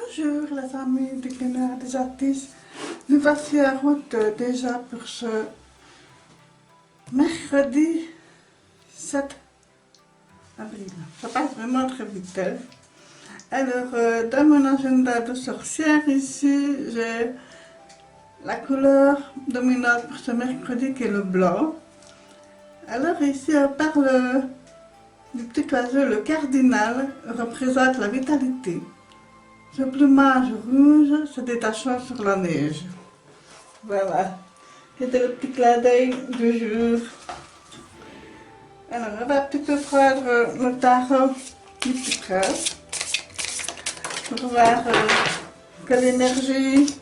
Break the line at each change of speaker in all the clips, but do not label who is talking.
Bonjour les amis du Canard des artistes. Nous voici en route déjà pour ce mercredi 7 avril. Ça passe vraiment très vite. Hein? Alors, dans mon agenda de sorcière ici, j'ai la couleur dominante pour ce mercredi qui est le blanc. Alors ici, on parle du petit oiseau, le cardinal, représente la vitalité. Ce plumage rouge se détachant sur la neige. Voilà, c'était le petit clin d'œil du jour. Alors, on va un petit peu prendre le tarot du petit prince pour voir quelle énergie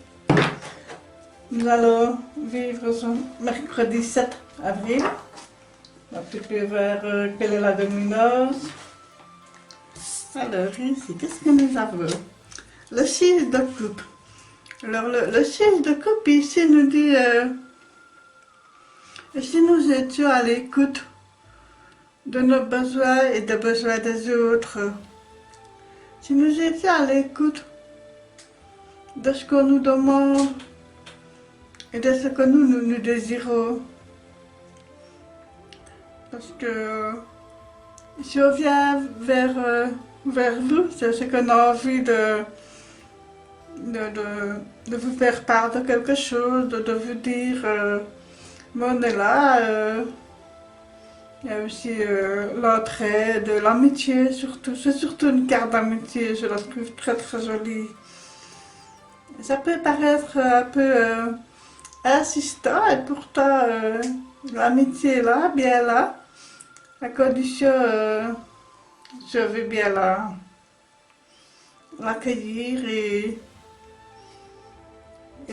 nous allons vivre ce mercredi 7 avril. On va un petit peu voir quelle est la dominance. Alors, ici, qu'est-ce que nous avons? Le 6 de coupe. Alors, le 6 de coupe ici nous dit si nous étions à l'écoute de nos besoins et des besoins des autres, si nous étions à l'écoute de ce qu'on nous demande et de ce que nous désirons. Parce que si on vient vers nous, c'est ce qu'on a envie de vous faire part de quelque chose, de vous dire mais on est là. Il y a aussi l'entraide, l'amitié surtout. C'est surtout une carte d'amitié, je la trouve très très jolie. Ça peut paraître un peu insistant et pourtant l'amitié est là, bien là. À condition, je veux bien l'accueillir et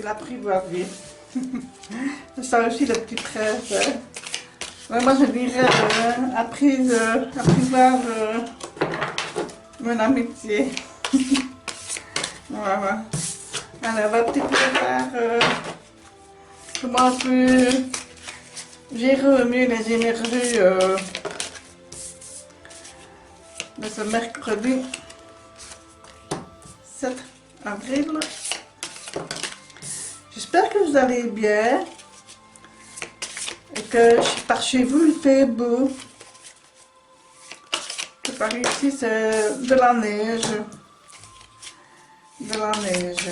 l'apprivoiser. C'est ça aussi le petit prince. Hein. Ouais, moi je dirais apprivoise mon amitié. Voilà. Alors on va un petit peu voir comment on peut gérer au mieux les énergies de ce mercredi 7 avril. J'espère que vous allez bien et que par chez vous il fait beau. Que par ici c'est de la neige. De la neige.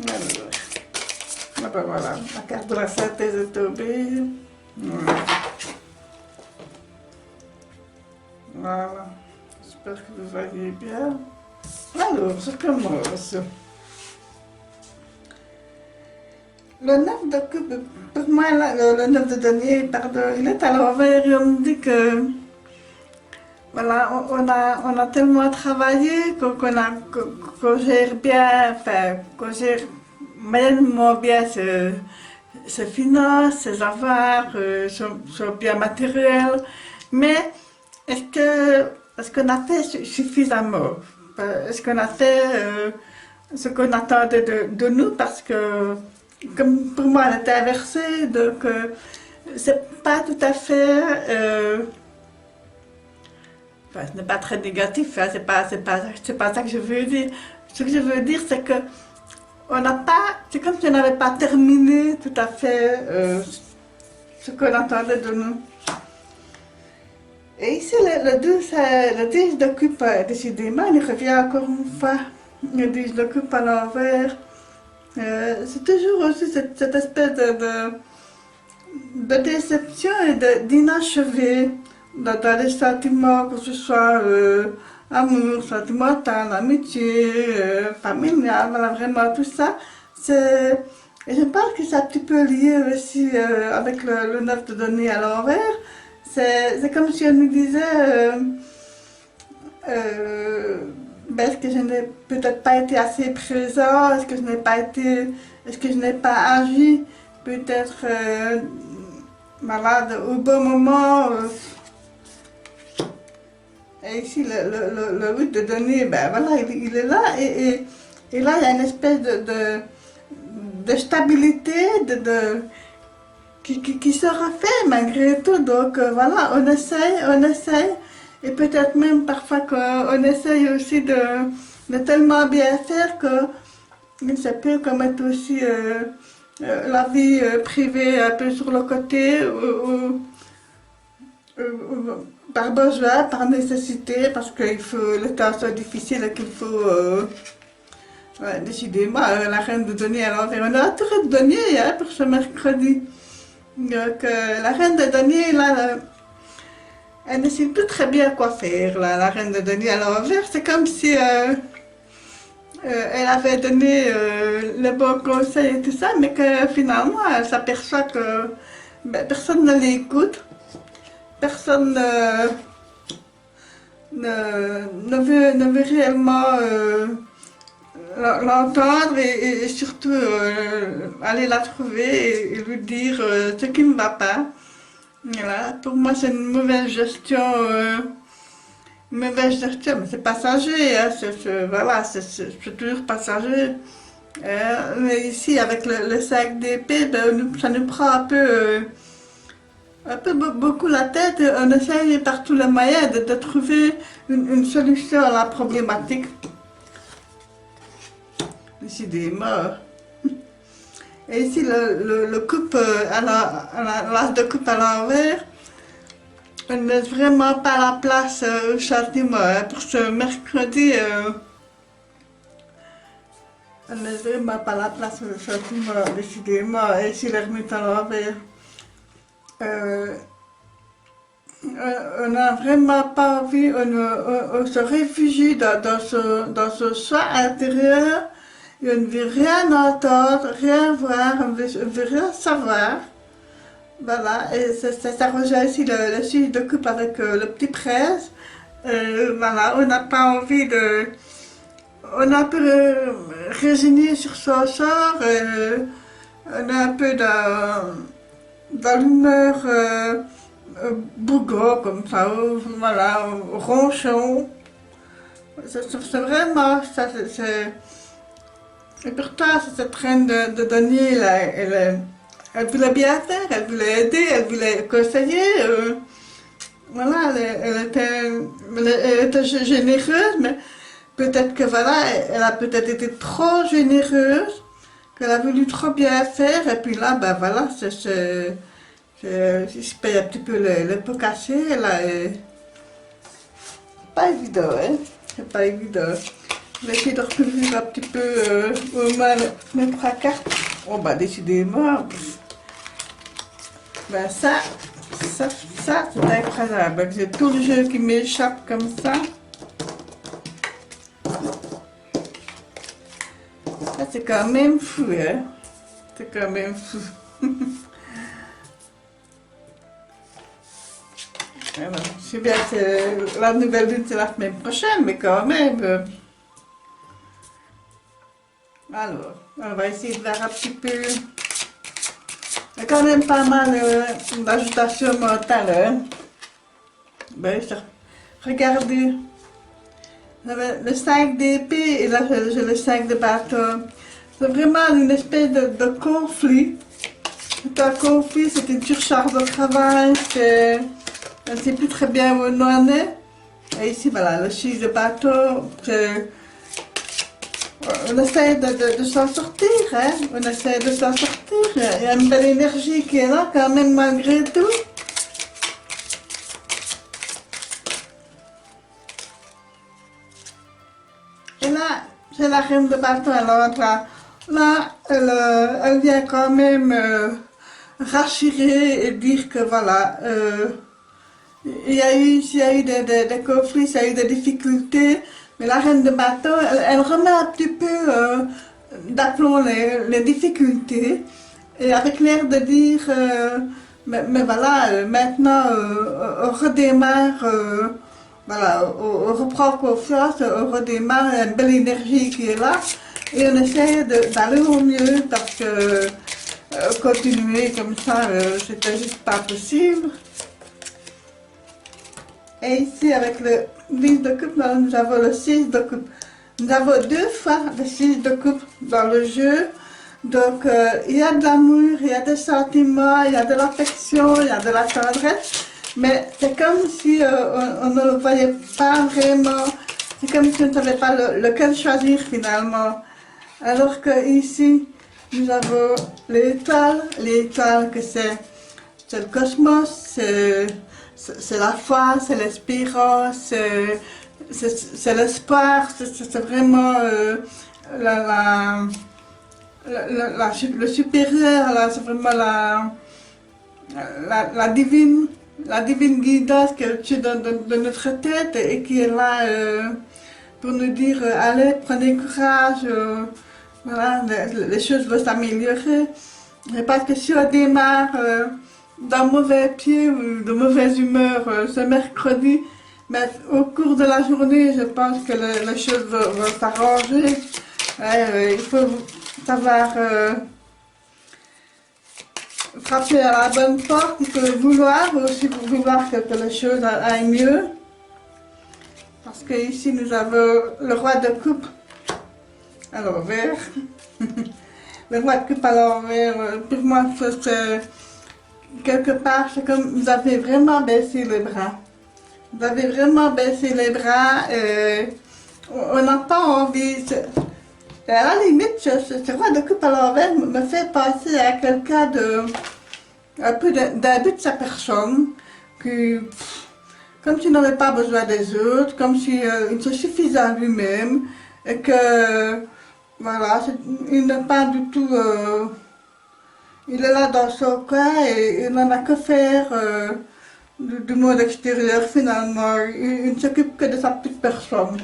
Alors, ah ben voilà, la carte de la synthèse est tombée. Voilà. Voilà. J'espère que vous allez bien. Alors, je commence. Le 9 de coupe, pour moi, le 9 de denier, pardon, il est à l'envers et on me dit que voilà, on a tellement travaillé qu'on gère bien, enfin, qu'on gère moyennement bien ses finances, ses avoirs, son bien matériel, mais est-ce qu'on a fait suffisamment? Est-ce qu'on a fait ce qu'on attendait de nous? Parce que, comme pour moi, elle était inversée, donc c'est pas tout à fait... enfin, ce n'est pas très négatif, hein, c'est pas ça que je veux dire. Ce que je veux dire, c'est que on n'a pas... C'est comme si on n'avait pas terminé tout à fait ce qu'on attendait de nous. Et ici, le 10 de coupe, décidément, il revient encore une fois. Le 10 de coupe à l'envers. C'est toujours aussi cette espèce de déception et d'inachevé dans les sentiments, que ce soit amour, sentimental, amitié, familial, voilà, vraiment tout ça. Et je pense que c'est un petit peu lié aussi avec le 9 de denier à l'envers. C'est comme si on nous disait est-ce que je n'ai peut-être pas été assez présent, est-ce que je n'ai pas agi peut-être malade au bon moment. Et ici le 8 de denier, ben voilà, il est là et là il y a une espèce de stabilité, qui se refait malgré tout. Donc voilà, on essaye et peut-être même parfois qu'on essaye aussi de tellement bien faire que ça peut commettre aussi la vie privée un peu sur le côté par besoin, par nécessité, parce que le temps soit difficile et qu'il faut ouais, décidément la reine de denier à l'envers. On a tout de denier hein, pour ce mercredi. Donc la reine de denier, là, elle ne sait plus très bien quoi faire, là, la reine de denier à l'envers. C'est comme si elle avait donné le bon conseil et tout ça, mais que finalement elle s'aperçoit que ben, personne ne l'écoute. Personne ne veut réellement l'entendre et surtout aller la trouver et lui dire ce qui ne va pas. Voilà. Pour moi, c'est une mauvaise gestion. Mais c'est passager, hein, voilà, c'est toujours passager. Mais ici, avec le sac d'épée, ben, ça nous prend un peu beaucoup la tête. On essaye par tous les moyens de trouver une solution à la problématique. Décidément. Et ici, le coupe l'as de coupe à l'envers, on ne laisse vraiment pas la place au châtiment. Hein. Pour ce mercredi, on ne laisse vraiment pas la place au châtiment, décidément. Et ici, l'ermite à l'envers. On n'a vraiment pas envie, on se réfugie dans ce soi intérieur et on ne veut rien entendre, rien voir, on ne veut rien savoir. Voilà, et ça rejoint ici le 6 de coupe avec le petit prince. Voilà, on n'a pas envie de... On est un peu résigné sur son sort, on est un peu dans l'humeur bourgeois comme ça, voilà, ronchon. C'est vraiment ça, et pourtant, cette reine de denier, là, elle voulait bien faire, elle voulait aider, elle voulait conseiller. Voilà, elle était généreuse, mais peut-être que voilà, elle a peut-être été trop généreuse, qu'elle a voulu trop bien faire, et puis là, ben voilà, il se paye un petit peu le pot cassé, là, pas évident, hein, c'est pas évident. Je vais essayer de recouvrir un petit peu au moins mes 3 cartes. Oh bah décidément, ben ça c'est incroyable. J'ai tout le jeu qui m'échappe comme ça. Ça c'est quand même fou, hein. C'est quand même fou. Alors, je sais bien que la nouvelle lune c'est la semaine prochaine, mais quand même. Alors, on va essayer de voir un petit peu. Il y a quand même pas mal d'agitation mentale. Hein. Ben, regardez. Le 5 d'épée et là j'ai le 5 de bâton. C'est vraiment une espèce de conflit. C'est un conflit, c'est une surcharge de travail. On ne sait plus très bien où on en est. Et ici, voilà, le 6 de bâton. On essaie de s'en sortir, hein? On essaie de s'en sortir. Il y a une belle énergie qui est là quand même malgré tout. Et là, c'est la reine de bâton, alors là, elle vient quand même rassurer et dire que voilà, il y a eu des conflits, il y a eu des difficultés. Mais la reine de bâton, elle remet un petit peu d'aplomb les difficultés et avec l'air de dire mais voilà, maintenant on redémarre, voilà, on reprend confiance, on redémarre, il y a une belle énergie qui est là et on essaie d'aller au mieux parce que continuer comme ça, c'était juste pas possible. Et ici, avec le 10 de coupe, nous avons le 6 de coupe. Nous avons 2 fois le 6 de coupe dans le jeu. Donc, il y a de l'amour, il y a des sentiments, il y a de l'affection, il y a de la tendresse. Mais c'est comme si on ne le voyait pas vraiment. C'est comme si on ne savait pas lequel choisir finalement. Alors que ici, nous avons les étoiles que c'est le cosmos, c'est la foi, c'est l'espérance, c'est l'espoir, c'est vraiment le supérieur, là, c'est vraiment la divine guidance qui est au-dessus de notre tête et qui est là pour nous dire allez, prenez courage, voilà, les choses vont s'améliorer. Et parce que si on démarre d'un mauvais pied ou de mauvaise humeur ce mercredi, mais au cours de la journée, je pense que les choses vont s'arranger. Ouais, il faut savoir frapper à la bonne porte, il faut vouloir aussi vouloir que les choses aillent mieux. Parce que ici nous avons le roi de coupe à l'envers. Le roi de coupe à l'envers, pour moi, c'est quelque part, c'est comme vous avez vraiment baissé les bras. Vous avez vraiment baissé les bras. On n'a pas envie. À la limite, ce roi de coupe à l'envers me fait penser à quelqu'un de un peu d'imbu de sa personne, qui, comme s'il n'avait pas besoin des autres, comme s'il se suffisait à lui-même, et que, voilà, il n'est pas du tout, il est là dans son coin et il n'en a que faire du monde extérieur finalement, il ne s'occupe que de sa petite personne.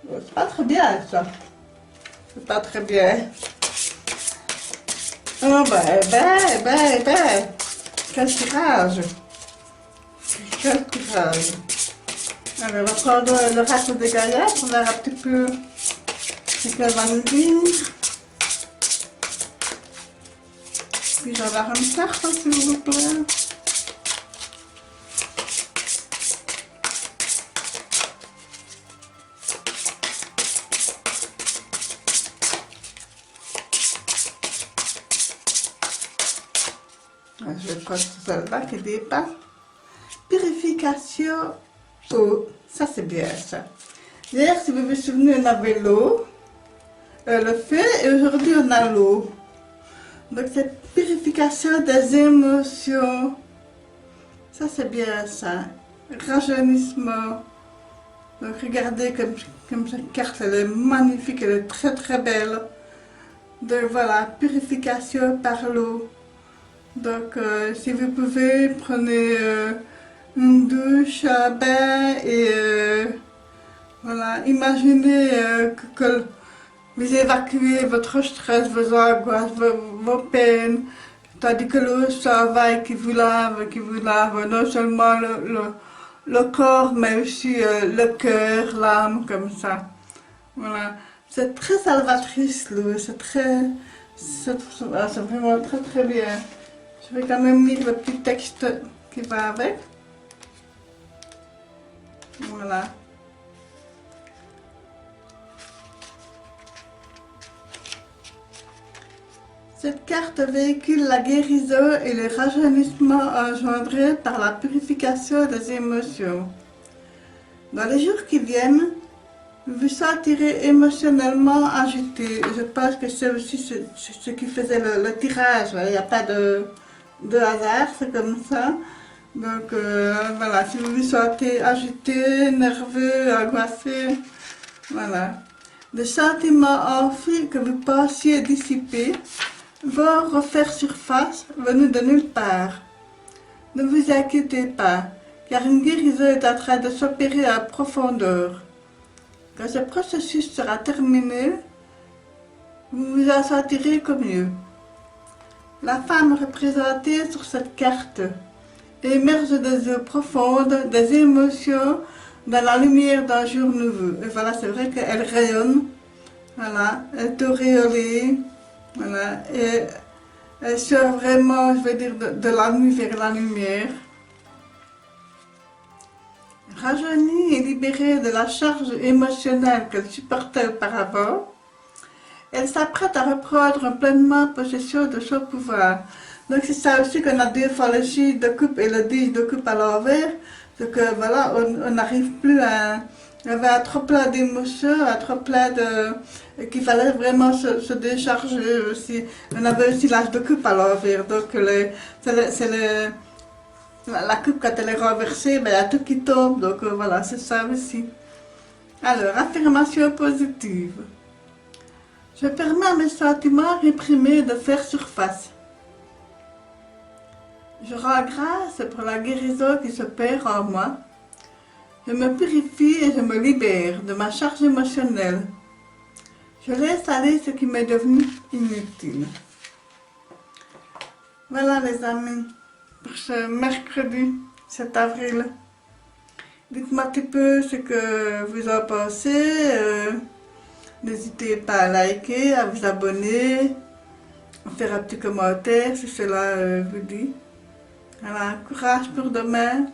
C'est pas très bien ça, c'est pas très bien. Oh quel courage! Quel courage! Alors, on va prendre le reste des galettes, on verra un petit peu ce qu'elle va nous dire. Puis je vais avoir une carte, s'il vous plaît. Je vais prendre celle-là qui dépasse. Purification eau. Ça, c'est bien, ça. Hier, si vous vous souvenez, on avait l'eau, le feu, et aujourd'hui, on a l'eau. Donc, cette purification des émotions. Ça, c'est bien, ça. Rajeunissement. Donc, regardez comme cette carte, elle est magnifique, elle est très, très belle. Donc, voilà, purification par l'eau. Donc, si vous pouvez, prenez une douche, un bain et voilà, imaginez que vous évacuez votre stress, vos angoisses, vos peines, tandis que l'eau s'en va et qui vous lave non seulement le corps, mais aussi le cœur, l'âme, comme ça. Voilà, c'est très salvatrice l'eau, c'est vraiment très très bien. Je vais quand même lire le petit texte qui va avec. Voilà. Cette carte véhicule la guérison et le rajeunissement engendré par la purification des émotions. Dans les jours qui viennent, vous vous sentirez émotionnellement agité. Je pense que c'est aussi ce qui faisait le tirage. Il n'y a pas de hasard, c'est comme ça. Donc voilà, si vous vous sentez agité, nerveux, angoissé, voilà. Les sentiments enfuis que vous pensiez dissiper vont refaire surface, venus de nulle part. Ne vous inquiétez pas, car une guérison est en train de s'opérer à profondeur. Quand ce processus sera terminé, vous vous en sentirez comme mieux. La femme représentée sur cette carte émerge des eaux profondes, des émotions, dans la lumière d'un jour nouveau. Et voilà, c'est vrai qu'elle rayonne, voilà, elle est auréolée, voilà, et elle sort vraiment, je veux dire, de la nuit vers la lumière. Rajeunie et libérée de la charge émotionnelle qu'elle supportait auparavant, elle s'apprête à reprendre pleinement possession de son pouvoir. Donc c'est ça aussi qu'on a deux fois le J de coupe et le D de coupe à l'envers. Donc voilà, on n'arrive plus à... Il y avait un trop plein d'émotions, un trop plein de... qu'il fallait vraiment se décharger aussi. On avait aussi l'âge de coupe à l'envers. Donc la coupe, quand elle est renversée, ben, il y a tout qui tombe. Donc voilà, c'est ça aussi. Alors, affirmation positive. Je permets à mes sentiments réprimés de faire surface. Je rends grâce pour la guérison qui s'opère en moi. Je me purifie et je me libère de ma charge émotionnelle. Je laisse aller ce qui m'est devenu inutile. Voilà les amis, pour ce mercredi 7 avril. Dites-moi un petit peu ce que vous en pensez. N'hésitez pas à liker, à vous abonner, à faire un petit commentaire si cela vous dit. Voilà, courage pour demain.